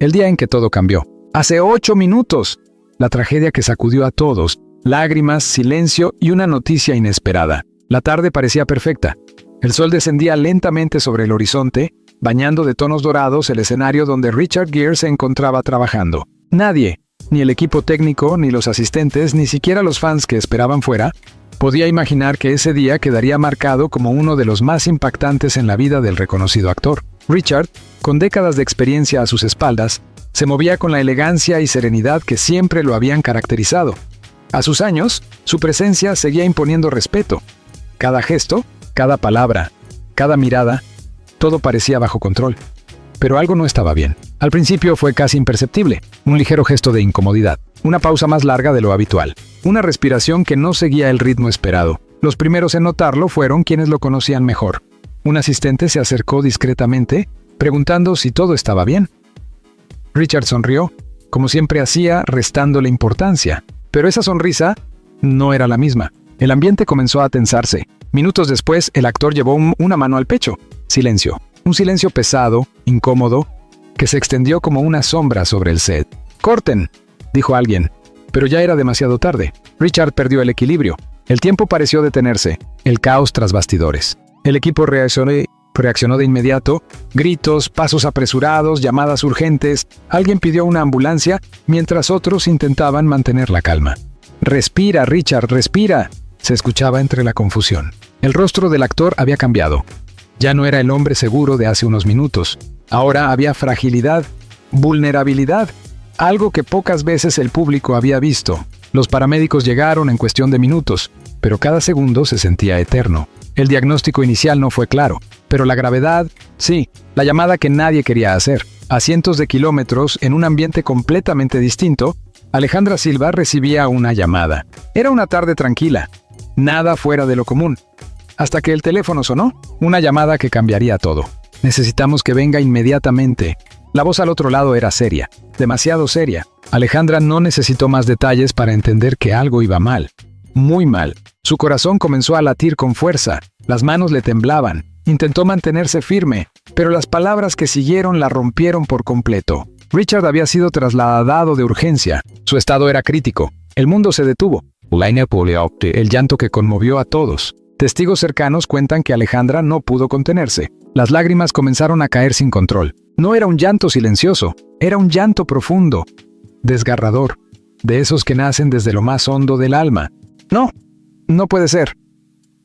El día en que todo cambió. Hace 8 minutos. La tragedia que sacudió a todos. Lágrimas, silencio y una noticia inesperada. La tarde parecía perfecta. El sol descendía lentamente sobre el horizonte, bañando de tonos dorados el escenario donde Richard Gere se encontraba trabajando. Nadie, ni el equipo técnico, ni los asistentes, ni siquiera los fans que esperaban fuera, podía imaginar que ese día quedaría marcado como uno de los más impactantes en la vida del reconocido actor. Richard, con décadas de experiencia a sus espaldas, se movía con la elegancia y serenidad que siempre lo habían caracterizado. A sus años, su presencia seguía imponiendo respeto. Cada gesto, cada palabra, cada mirada, todo parecía bajo control. Pero algo no estaba bien. Al principio fue casi imperceptible, un ligero gesto de incomodidad, una pausa más larga de lo habitual, una respiración que no seguía el ritmo esperado. Los primeros en notarlo fueron quienes lo conocían mejor. Un asistente se acercó discretamente, preguntando si todo estaba bien. Richard sonrió, como siempre hacía, restándole importancia, pero esa sonrisa no era la misma. El ambiente comenzó a tensarse. Minutos después, el actor llevó una mano al pecho. Silencio. Un silencio pesado, incómodo, que se extendió como una sombra sobre el set. «¡Corten!», dijo alguien, pero ya era demasiado tarde. Richard perdió el equilibrio. El tiempo pareció detenerse, el caos tras bastidores. El equipo reaccionó de inmediato, gritos, pasos apresurados, llamadas urgentes. Alguien pidió una ambulancia, mientras otros intentaban mantener la calma. «Respira, Richard, respira», se escuchaba entre la confusión. El rostro del actor había cambiado. Ya no era el hombre seguro de hace unos minutos. Ahora había fragilidad, vulnerabilidad, algo que pocas veces el público había visto. Los paramédicos llegaron en cuestión de minutos, pero cada segundo se sentía eterno. El diagnóstico inicial no fue claro, pero la gravedad, sí, la llamada que nadie quería hacer. A cientos de kilómetros, en un ambiente completamente distinto, Alejandra Silva recibía una llamada. Era una tarde tranquila, nada fuera de lo común. Hasta que el teléfono sonó, una llamada que cambiaría todo. «Necesitamos que venga inmediatamente». La voz al otro lado era seria, demasiado seria. Alejandra no necesitó más detalles para entender que algo iba mal. Muy mal. Su corazón comenzó a latir con fuerza, las manos le temblaban. Intentó mantenerse firme, pero las palabras que siguieron la rompieron por completo. Richard había sido trasladado de urgencia. Su estado era crítico. El mundo se detuvo. El llanto que conmovió a todos. Testigos cercanos cuentan que Alejandra no pudo contenerse. Las lágrimas comenzaron a caer sin control. No era un llanto silencioso, era un llanto profundo, desgarrador, de esos que nacen desde lo más hondo del alma. «No, no puede ser»,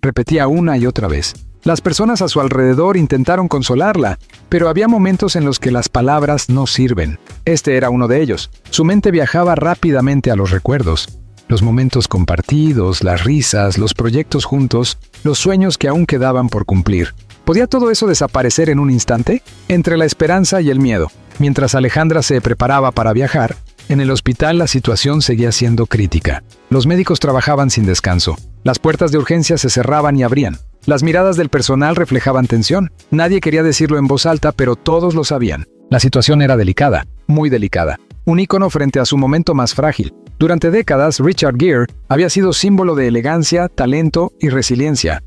repetía una y otra vez. Las personas a su alrededor intentaron consolarla, pero había momentos en los que las palabras no sirven. Este era uno de ellos. Su mente viajaba rápidamente a los recuerdos. Los momentos compartidos, las risas, los proyectos juntos, los sueños que aún quedaban por cumplir. ¿Podía todo eso desaparecer en un instante? Entre la esperanza y el miedo. Mientras Alejandra se preparaba para viajar, en el hospital la situación seguía siendo crítica. Los médicos trabajaban sin descanso. Las puertas de urgencia se cerraban y abrían. Las miradas del personal reflejaban tensión. Nadie quería decirlo en voz alta, pero todos lo sabían. La situación era delicada, muy delicada. Un ícono frente a su momento más frágil. Durante décadas, Richard Gere había sido símbolo de elegancia, talento y resiliencia.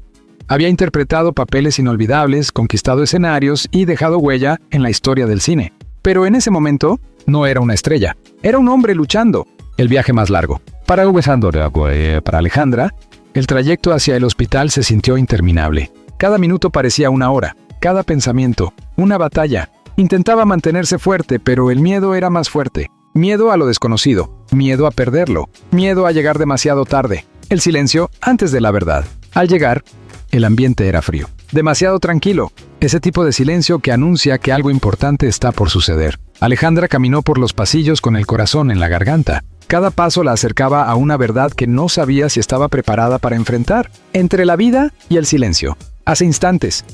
Había interpretado papeles inolvidables, conquistado escenarios y dejado huella en la historia del cine. Pero en ese momento, no era una estrella. Era un hombre luchando. El viaje más largo. Para Alejandra, el trayecto hacia el hospital se sintió interminable. Cada minuto parecía una hora. Cada pensamiento, una batalla. Intentaba mantenerse fuerte, pero el miedo era más fuerte. Miedo a lo desconocido, miedo a perderlo, miedo a llegar demasiado tarde. El silencio antes de la verdad. Al llegar, el ambiente era frío. Demasiado tranquilo. Ese tipo de silencio que anuncia que algo importante está por suceder. Alejandra caminó por los pasillos con el corazón en la garganta. Cada paso la acercaba a una verdad que no sabía si estaba preparada para enfrentar. Entre la vida y el silencio. Hace instantes.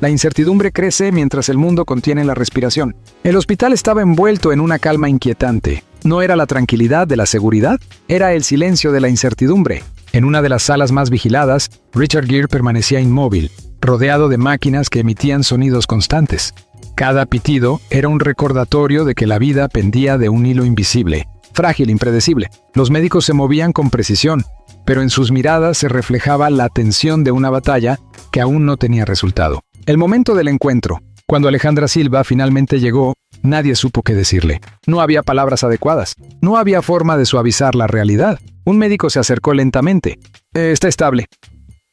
La incertidumbre crece mientras el mundo contiene la respiración. El hospital estaba envuelto en una calma inquietante. No era la tranquilidad de la seguridad, era el silencio de la incertidumbre. En una de las salas más vigiladas, Richard Gere permanecía inmóvil, rodeado de máquinas que emitían sonidos constantes. Cada pitido era un recordatorio de que la vida pendía de un hilo invisible, frágil, impredecible. Los médicos se movían con precisión, pero en sus miradas se reflejaba la tensión de una batalla que aún no tenía resultado. El momento del encuentro, cuando Alejandra Silva finalmente llegó, Nadie supo qué decirle. No había palabras adecuadas. No había forma de suavizar la realidad. Un médico se acercó lentamente. Está estable.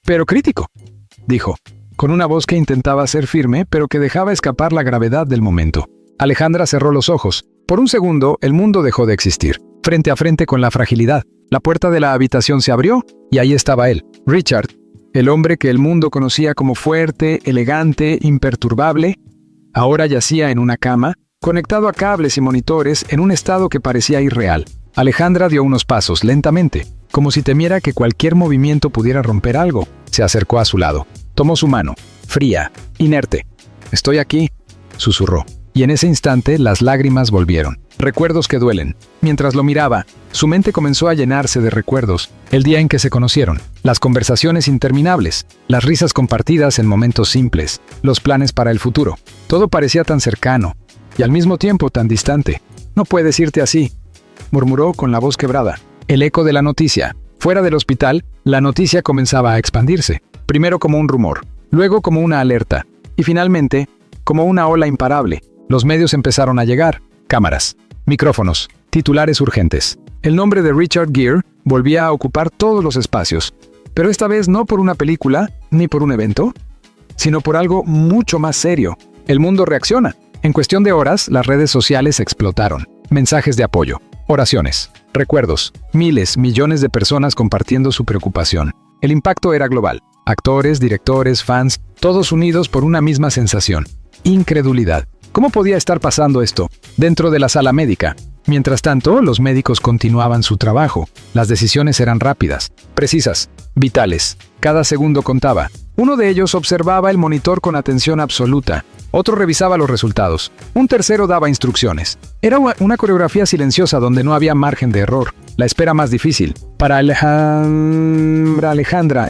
Pero crítico, dijo, con una voz que intentaba ser firme, pero que dejaba escapar la gravedad del momento. Alejandra cerró los ojos. Por un segundo, el mundo dejó de existir. Frente a frente con la fragilidad, la puerta de la habitación se abrió, y ahí estaba él, Richard, el hombre que el mundo conocía como fuerte, elegante, imperturbable. Ahora yacía en una cama, conectado a cables y monitores, en un estado que parecía irreal. Alejandra dio unos pasos lentamente, como si temiera que cualquier movimiento pudiera romper algo. Se acercó a su lado. Tomó su mano, fría, inerte. «Estoy aquí», susurró. Y en ese instante las lágrimas volvieron. Recuerdos que duelen. Mientras lo miraba, su mente comenzó a llenarse de recuerdos. El día en que se conocieron, las conversaciones interminables, las risas compartidas en momentos simples, los planes para el futuro. Todo parecía tan cercano, y al mismo tiempo tan distante. «No puedes irte así», murmuró con la voz quebrada. El eco de la noticia. Fuera del hospital, la noticia comenzaba a expandirse. Primero como un rumor, luego como una alerta, y finalmente, como una ola imparable. Los medios empezaron a llegar. Cámaras, micrófonos, titulares urgentes. El nombre de Richard Gere volvía a ocupar todos los espacios. Pero esta vez no por una película, ni por un evento, sino por algo mucho más serio. El mundo reacciona. En cuestión de horas, las redes sociales explotaron. Mensajes de apoyo, oraciones, recuerdos, miles, millones de personas compartiendo su preocupación. El impacto era global. Actores, directores, fans, todos unidos por una misma sensación. Incredulidad. ¿Cómo podía estar pasando esto? Dentro de la sala médica. Mientras tanto, los médicos continuaban su trabajo. Las decisiones eran rápidas, precisas, vitales. Cada segundo contaba. Uno de ellos observaba el monitor con atención absoluta. Otro revisaba los resultados. Un tercero daba instrucciones. Era una coreografía silenciosa donde no había margen de error. La espera más difícil. Para Alejandra,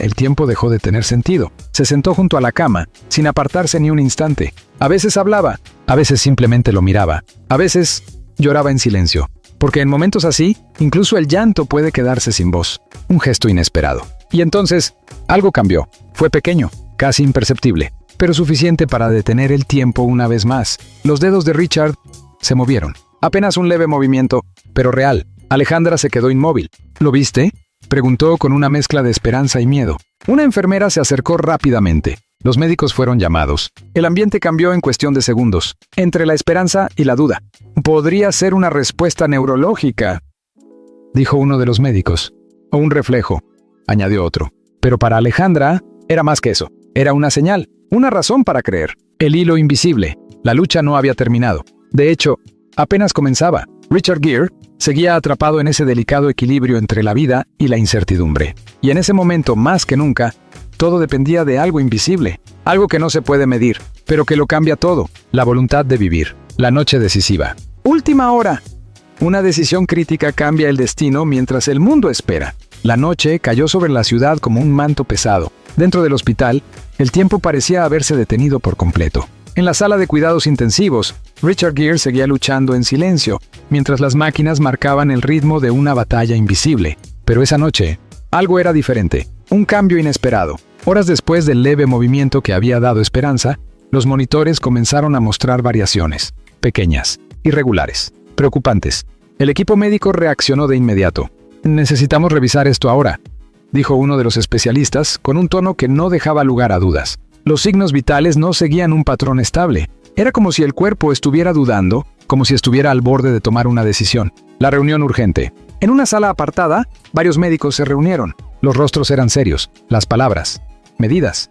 el tiempo dejó de tener sentido. Se sentó junto a la cama, sin apartarse ni un instante. A veces hablaba, a veces simplemente lo miraba. A veces lloraba en silencio. Porque en momentos así, incluso el llanto puede quedarse sin voz. Un gesto inesperado. Y entonces, algo cambió. Fue pequeño, casi imperceptible, pero suficiente para detener el tiempo una vez más. Los dedos de Richard se movieron. Apenas un leve movimiento, pero real. Alejandra se quedó inmóvil. ¿Lo viste?, preguntó con una mezcla de esperanza y miedo. Una enfermera se acercó rápidamente. Los médicos fueron llamados. El ambiente cambió en cuestión de segundos, entre la esperanza y la duda. «Podría ser una respuesta neurológica», dijo uno de los médicos. «O un reflejo», añadió otro. Pero para Alejandra, era más que eso. Era una señal, una razón para creer. El hilo invisible. La lucha no había terminado. De hecho, apenas comenzaba. Richard Gere seguía atrapado en ese delicado equilibrio entre la vida y la incertidumbre. Y en ese momento, más que nunca, todo dependía de algo invisible, algo que no se puede medir, pero que lo cambia todo, la voluntad de vivir, la noche decisiva. Última hora. Una decisión crítica cambia el destino mientras el mundo espera. La noche cayó sobre la ciudad como un manto pesado. Dentro del hospital, el tiempo parecía haberse detenido por completo. En la sala de cuidados intensivos, Richard Gere seguía luchando en silencio, mientras las máquinas marcaban el ritmo de una batalla invisible. Pero esa noche, algo era diferente, un cambio inesperado. Horas después del leve movimiento que había dado esperanza, los monitores comenzaron a mostrar variaciones, pequeñas, irregulares, preocupantes. El equipo médico reaccionó de inmediato. «Necesitamos revisar esto ahora», dijo uno de los especialistas, con un tono que no dejaba lugar a dudas. Los signos vitales no seguían un patrón estable. Era como si el cuerpo estuviera dudando, como si estuviera al borde de tomar una decisión. La reunión urgente. En una sala apartada, varios médicos se reunieron. Los rostros eran serios, las palabras medidas.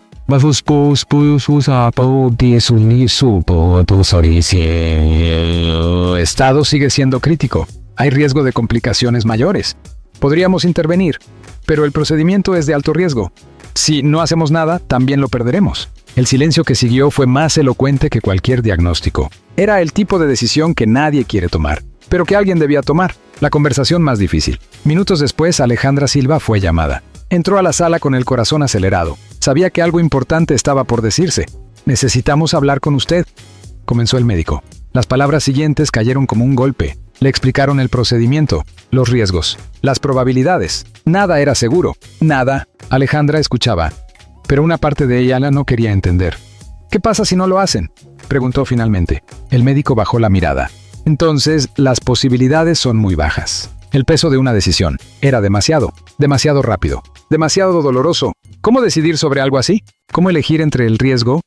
Estado sigue siendo crítico. Hay riesgo de complicaciones mayores. Podríamos intervenir, pero el procedimiento es de alto riesgo. Si no hacemos nada, también lo perderemos. El silencio que siguió fue más elocuente que cualquier diagnóstico. Era el tipo de decisión que nadie quiere tomar, pero que alguien debía tomar. La conversación más difícil. Minutos después, Alejandra Silva fue llamada. Entró a la sala con el corazón acelerado. Sabía que algo importante estaba por decirse. «Necesitamos hablar con usted», comenzó el médico. Las palabras siguientes cayeron como un golpe. Le explicaron el procedimiento, los riesgos, las probabilidades. Nada era seguro. Nada. Alejandra escuchaba, pero una parte de ella no quería entender. «¿Qué pasa si no lo hacen?», Preguntó finalmente. El médico bajó la mirada. Entonces, las posibilidades son muy bajas. El peso de una decisión. Era demasiado rápido, demasiado doloroso. ¿Cómo decidir sobre algo así? ¿Cómo elegir entre el riesgo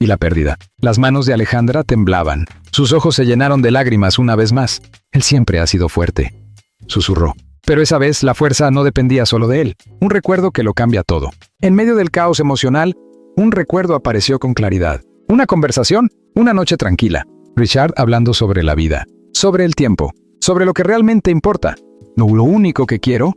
y la pérdida? Las manos de Alejandra temblaban. Sus ojos se llenaron de lágrimas una vez más. Él siempre ha sido fuerte, susurró. Pero esa vez la fuerza no dependía solo de él. Un recuerdo que lo cambia todo. En medio del caos emocional, un recuerdo apareció con claridad. Una conversación, una noche tranquila. Richard hablando sobre la vida, sobre el tiempo, sobre lo que realmente importa. Lo único que quiero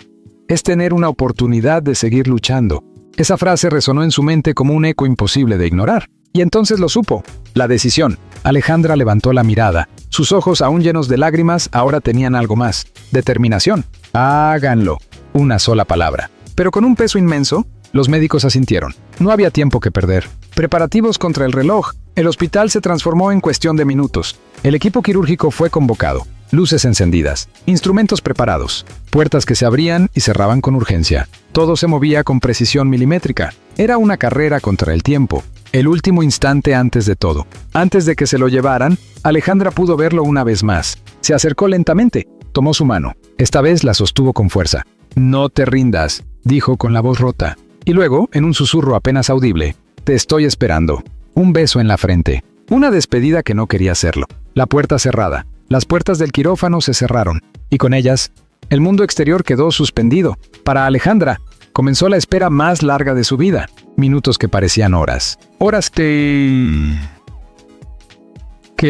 es tener una oportunidad de seguir luchando. Esa frase resonó en su mente como un eco imposible de ignorar. Y entonces lo supo. La decisión. Alejandra levantó la mirada. Sus ojos, aún llenos de lágrimas, ahora tenían algo más. Determinación. Háganlo. Una sola palabra. Pero con un peso inmenso, los médicos asintieron. No había tiempo que perder. Preparativos contra el reloj. El hospital se transformó en cuestión de minutos. El equipo quirúrgico fue convocado. Luces encendidas, instrumentos preparados, puertas que se abrían y cerraban con urgencia. Todo se movía con precisión milimétrica. Era una carrera contra el tiempo. El último instante antes de todo. Antes de que se lo llevaran, Alejandra pudo verlo una vez más. Se acercó lentamente, tomó su mano. Esta vez la sostuvo con fuerza. «No te rindas», dijo con la voz rota. Y luego, en un susurro apenas audible, «Te estoy esperando». Un beso en la frente. Una despedida que no quería hacerlo. La puerta cerrada. Las puertas del quirófano se cerraron. Y con ellas, el mundo exterior quedó suspendido. Para Alejandra, comenzó la espera más larga de su vida. Minutos que parecían horas. Horas que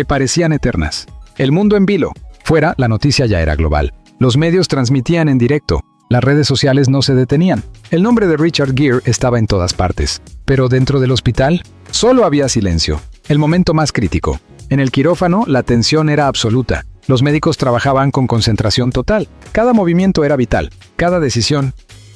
parecían eternas. El mundo en vilo. Fuera, la noticia ya era global. Los medios transmitían en directo. Las redes sociales no se detenían. El nombre de Richard Gere estaba en todas partes. Pero dentro del hospital, solo había silencio. El momento más crítico. En el quirófano, la tensión era absoluta. Los médicos trabajaban con concentración total. Cada movimiento era vital. Cada decisión,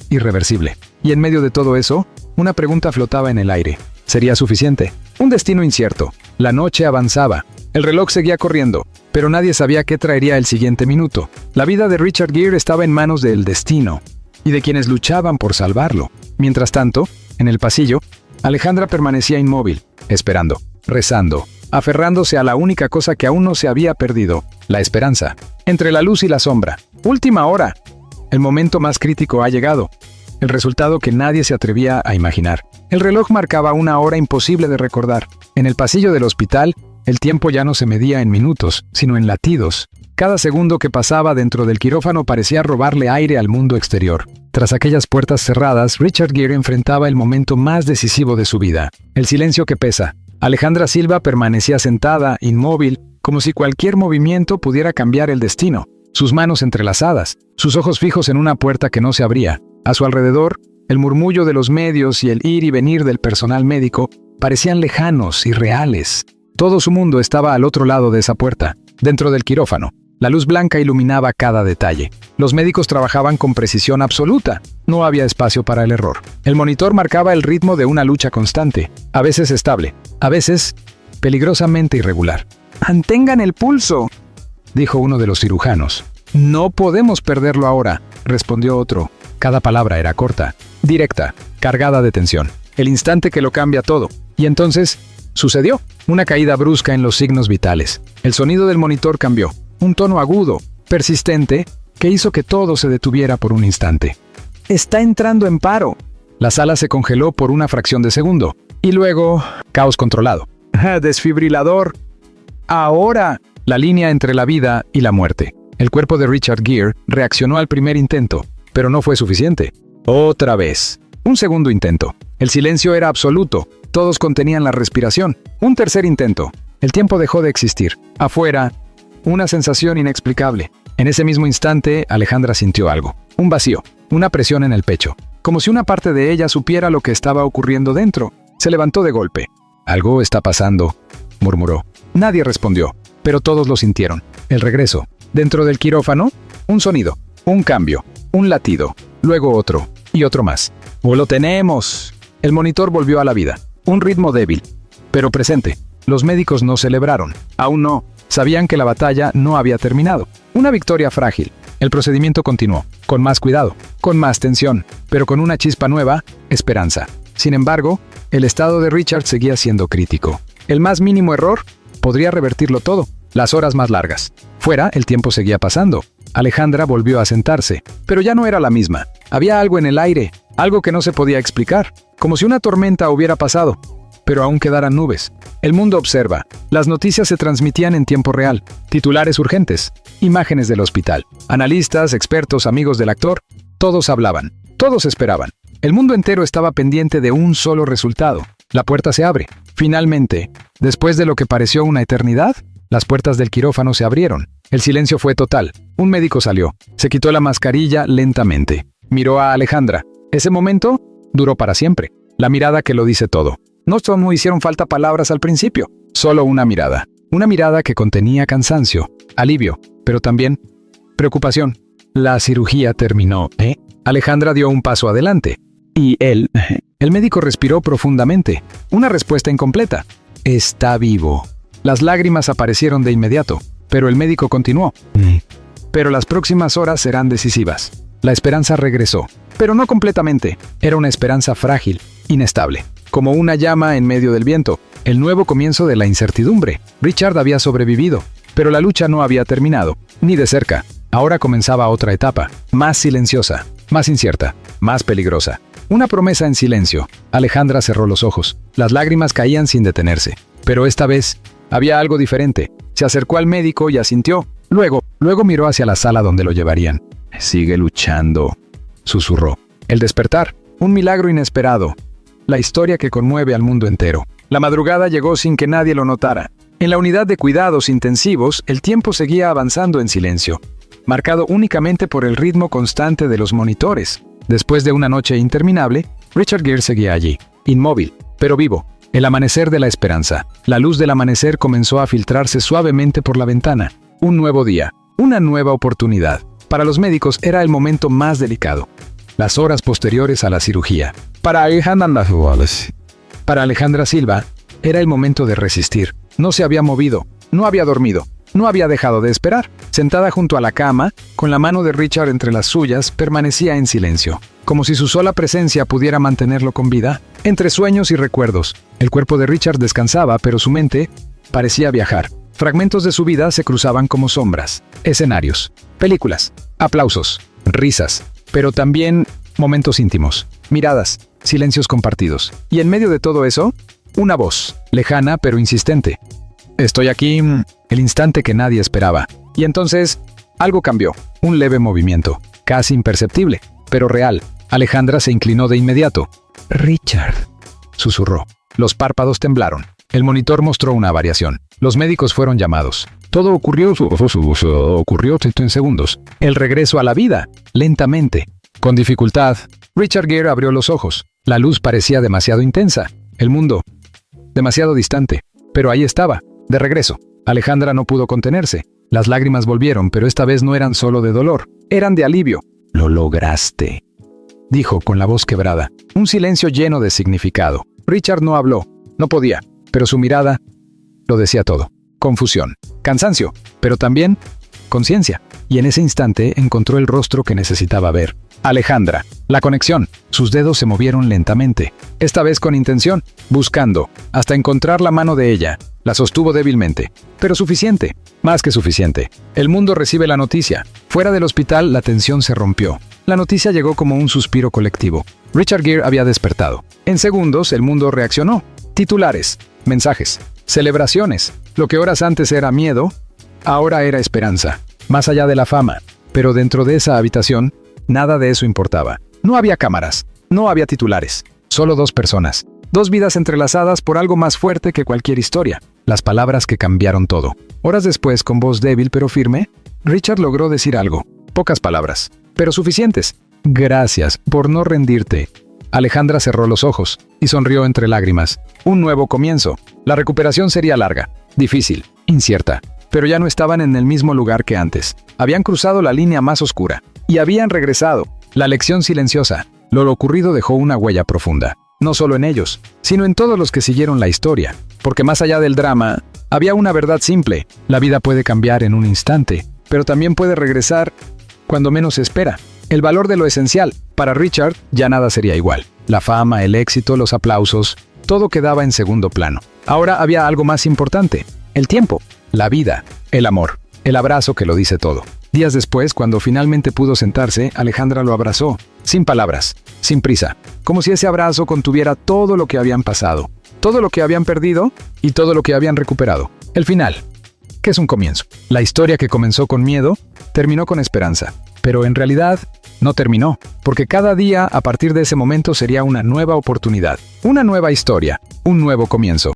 irreversible. Y en medio de todo eso, una pregunta flotaba en el aire. ¿Sería suficiente? Un destino incierto. La noche avanzaba. El reloj seguía corriendo, pero nadie sabía qué traería el siguiente minuto. La vida de Richard Gere estaba en manos del destino y de quienes luchaban por salvarlo. Mientras tanto, en el pasillo, Alejandra permanecía inmóvil, esperando, rezando, aferrándose a la única cosa que aún no se había perdido, la esperanza. Entre la luz y la sombra. Última hora. El momento más crítico ha llegado. El resultado que nadie se atrevía a imaginar. El reloj marcaba una hora imposible de recordar. En el pasillo del hospital, el tiempo ya no se medía en minutos, sino en latidos. Cada segundo que pasaba dentro del quirófano parecía robarle aire al mundo exterior. Tras aquellas puertas cerradas, Richard Gere enfrentaba el momento más decisivo de su vida. El silencio que pesa. Alejandra Silva permanecía sentada, inmóvil, como si cualquier movimiento pudiera cambiar el destino. Sus manos entrelazadas, sus ojos fijos en una puerta que no se abría. A su alrededor, el murmullo de los medios y el ir y venir del personal médico parecían lejanos y reales. Todo su mundo estaba al otro lado de esa puerta, dentro del quirófano. La luz blanca iluminaba cada detalle. Los médicos trabajaban con precisión absoluta. No había espacio para el error. El monitor marcaba el ritmo de una lucha constante, a veces estable, a veces peligrosamente irregular. «Mantengan el pulso», dijo uno de los cirujanos. «No podemos perderlo ahora», respondió otro. Cada palabra era corta, directa, cargada de tensión. El instante que lo cambia todo. Y entonces, sucedió. Una caída brusca en los signos vitales. El sonido del monitor cambió. Un tono agudo, persistente, que hizo que todo se detuviera por un instante. «Está entrando en paro». La sala se congeló por una fracción de segundo. Y luego, caos controlado. «Desfibrilador. Ahora». La línea entre la vida y la muerte. El cuerpo de Richard Gere reaccionó al primer intento, pero no fue suficiente. Otra vez. Un segundo intento. El silencio era absoluto. Todos contenían la respiración. Un tercer intento. El tiempo dejó de existir. Afuera, una sensación inexplicable. En ese mismo instante, Alejandra sintió algo. Un vacío. Una presión en el pecho. Como si una parte de ella supiera lo que estaba ocurriendo dentro. Se levantó de golpe. «Algo está pasando», murmuró. Nadie respondió, pero todos lo sintieron. El regreso. Dentro del quirófano, un sonido, un cambio, un latido, luego otro, y otro más. «¡Oh, lo tenemos!». El monitor volvió a la vida. Un ritmo débil, pero presente. Los médicos no celebraron. Aún no. Sabían que la batalla no había terminado. Una victoria frágil. El procedimiento continuó, con más cuidado, con más tensión, pero con una chispa nueva, esperanza. Sin embargo, el estado de Richard seguía siendo crítico. El más mínimo error Podría revertirlo todo. Las horas más largas. Fuera, el tiempo seguía pasando. Alejandra volvió a sentarse, pero ya no era la misma. Había algo en el aire, algo que no se podía explicar, como si una tormenta hubiera pasado. Pero aún quedaran nubes. El mundo observa. Las noticias se transmitían en tiempo real. Titulares urgentes. Imágenes del hospital. Analistas, expertos, amigos del actor. Todos hablaban. Todos esperaban. El mundo entero estaba pendiente de un solo resultado. La puerta se abre. Finalmente, después de lo que pareció una eternidad, las puertas del quirófano se abrieron. El silencio fue total. Un médico salió. Se quitó la mascarilla lentamente. Miró a Alejandra. Ese momento duró para siempre. La mirada que lo dice todo. No hicieron falta palabras al principio. Solo una mirada. Una mirada que contenía cansancio, alivio, pero también preocupación. La cirugía terminó, ¿eh? Alejandra dio un paso adelante. Y él... El médico respiró profundamente. Una respuesta incompleta. Está vivo. Las lágrimas aparecieron de inmediato, pero el médico continuó. Pero las próximas horas serán decisivas. La esperanza regresó, pero no completamente. Era una esperanza frágil, inestable, como una llama en medio del viento. El nuevo comienzo de la incertidumbre. Richard había sobrevivido, pero la lucha no había terminado, ni de cerca. Ahora comenzaba otra etapa, más silenciosa, más incierta, más peligrosa. Una promesa en silencio. Alejandra cerró los ojos. Las lágrimas caían sin detenerse. Pero esta vez había algo diferente. Se acercó al médico y asintió. Luego miró hacia la sala donde lo llevarían. Sigue luchando, susurró. El despertar, un milagro inesperado. La historia que conmueve al mundo entero. La madrugada llegó sin que nadie lo notara. En la unidad de cuidados intensivos, el tiempo seguía avanzando en silencio, marcado únicamente por el ritmo constante de los monitores. Después de una noche interminable, Richard Gere seguía allí, inmóvil, pero vivo. El amanecer de la esperanza. La luz del amanecer comenzó a filtrarse suavemente por la ventana. Un nuevo día, una nueva oportunidad. Para los médicos era el momento más delicado. Las horas posteriores a la cirugía. Para Alejandra Silva, era el momento de resistir. No se había movido, no había dormido, no había dejado de esperar. Sentada junto a la cama, con la mano de Richard entre las suyas, permanecía en silencio, como si su sola presencia pudiera mantenerlo con vida. Entre sueños y recuerdos, el cuerpo de Richard descansaba, pero su mente parecía viajar. Fragmentos de su vida se cruzaban como sombras, escenarios, películas, aplausos, risas, pero también momentos íntimos, miradas, silencios compartidos. Y en medio de todo eso, una voz, lejana pero insistente. Estoy aquí, el instante que nadie esperaba. Y entonces, algo cambió, un leve movimiento, casi imperceptible, pero real. Alejandra se inclinó de inmediato. Richard, susurró. Los párpados temblaron. El monitor mostró una variación. Los médicos fueron llamados. Todo ocurrió en segundos. El regreso a la vida, lentamente. Con dificultad, Richard Gere abrió los ojos. La luz parecía demasiado intensa. El mundo, demasiado distante. Pero ahí estaba, de regreso. Alejandra no pudo contenerse. Las lágrimas volvieron, pero esta vez no eran solo de dolor. Eran de alivio. Lo lograste, dijo con la voz quebrada. Un silencio lleno de significado. Richard no habló. No podía. Pero su mirada lo decía todo. Confusión, cansancio, pero también conciencia. Y en ese instante encontró el rostro que necesitaba ver. Alejandra. La conexión. Sus dedos se movieron lentamente. Esta vez con intención, buscando, hasta encontrar la mano de ella. La sostuvo débilmente. Pero suficiente. Más que suficiente. El mundo recibe la noticia. Fuera del hospital, la tensión se rompió. La noticia llegó como un suspiro colectivo. Richard Gere había despertado. En segundos, el mundo reaccionó. Titulares, mensajes, celebraciones. Lo que horas antes era miedo, ahora era esperanza. Más allá de la fama. Pero dentro de esa habitación, nada de eso importaba. No había cámaras, no había titulares. Solo dos personas. Dos vidas entrelazadas por algo más fuerte que cualquier historia. Las palabras que cambiaron todo. Horas después, con voz débil pero firme, Richard logró decir algo. Pocas palabras, pero suficientes. Gracias por no rendirte. Alejandra cerró los ojos y sonrió entre lágrimas. Un nuevo comienzo. La recuperación sería larga, difícil, incierta. Pero ya no estaban en el mismo lugar que antes. Habían cruzado la línea más oscura. Y habían regresado. La lección silenciosa. Lo ocurrido dejó una huella profunda. No solo en ellos, sino en todos los que siguieron la historia. Porque más allá del drama, había una verdad simple. La vida puede cambiar en un instante, pero también puede regresar cuando menos se espera. El valor de lo esencial. Para Richard, ya nada sería igual. La fama, el éxito, los aplausos, todo quedaba en segundo plano. Ahora había algo más importante. El tiempo, la vida, el amor, el abrazo que lo dice todo. Días después, cuando finalmente pudo sentarse, Alejandra lo abrazó, sin palabras, sin prisa, como si ese abrazo contuviera todo lo que habían pasado, todo lo que habían perdido y todo lo que habían recuperado. El final, que es un comienzo. La historia que comenzó con miedo, terminó con esperanza. Pero en realidad, no terminó, porque cada día a partir de ese momento sería una nueva oportunidad, una nueva historia, un nuevo comienzo.